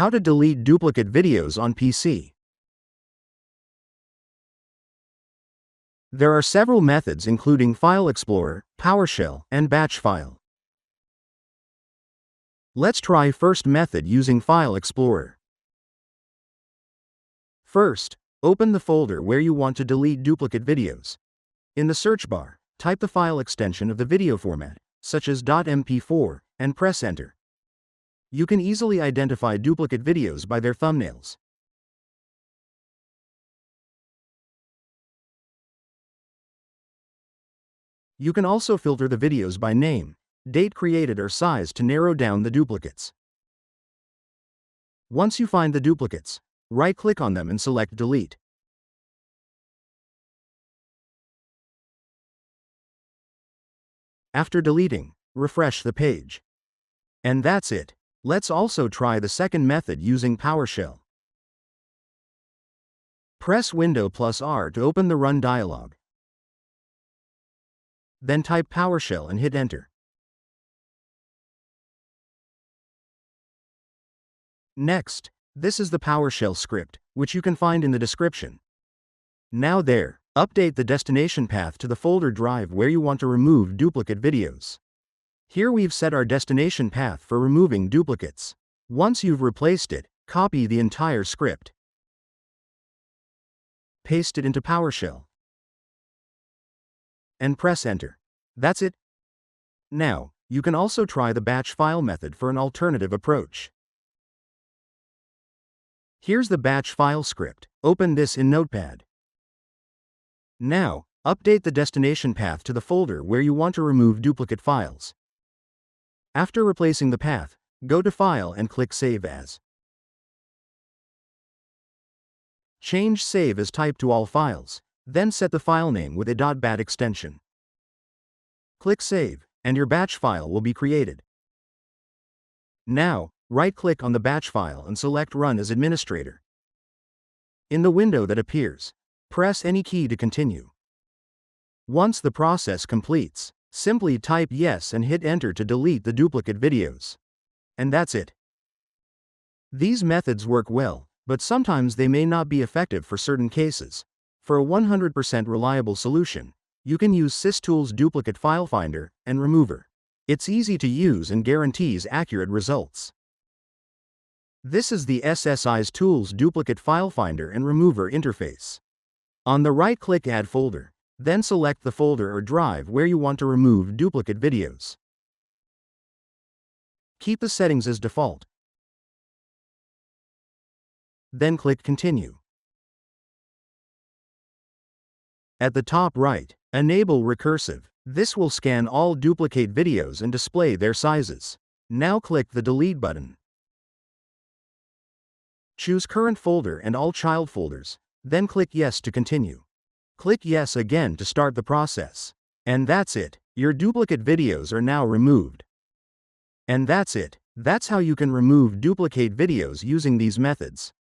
How to delete duplicate videos on PC. There are several methods including File Explorer, PowerShell, and Batch File. Let's try first method using File Explorer. First, open the folder where you want to delete duplicate videos. In the search bar, type the file extension of the video format, such as .mp4, and press Enter. You can easily identify duplicate videos by their thumbnails. You can also filter the videos by name, date created or size to narrow down the duplicates. Once you find the duplicates, right-click on them and select Delete. After deleting, refresh the page. And that's it. Let's also try the second method using PowerShell. Press Window plus R to open the Run dialog. Then type PowerShell and hit Enter. Next, this is the PowerShell script, which you can find in the description. Now there, update the destination path to the folder drive where you want to remove duplicate videos. Here we've set our destination path for removing duplicates. Once you've replaced it, copy the entire script. Paste it into PowerShell. And press Enter. That's it. Now, you can also try the batch file method for an alternative approach. Here's the batch file script. Open this in Notepad. Now, update the destination path to the folder where you want to remove duplicate files. After replacing the path, go to File and click Save As. Change Save as Type to all files, then set the file name with a .bat extension. Click Save, and your batch file will be created. Now, right-click on the batch file and select Run as administrator. In the window that appears, press any key to continue. Once the process completes, simply type Yes and hit Enter to delete the duplicate videos. And that's it. These methods work well, but sometimes they may not be effective for certain cases. For a 100% reliable solution, you can use SysTools Duplicate File Finder and Remover. It's easy to use and guarantees accurate results. This is the SysTools Duplicate File Finder and Remover interface. On the right, click Add Folder, then select the folder or drive where you want to remove duplicate videos. Keep the settings as default. Then click Continue. At the top right, enable Recursive. This will scan all duplicate videos and display their sizes. Now click the Delete button. Choose Current Folder and all child folders, then click Yes to continue. Click Yes again to start the process. And that's it. Your duplicate videos are now removed. And that's it. That's how you can remove duplicate videos using these methods.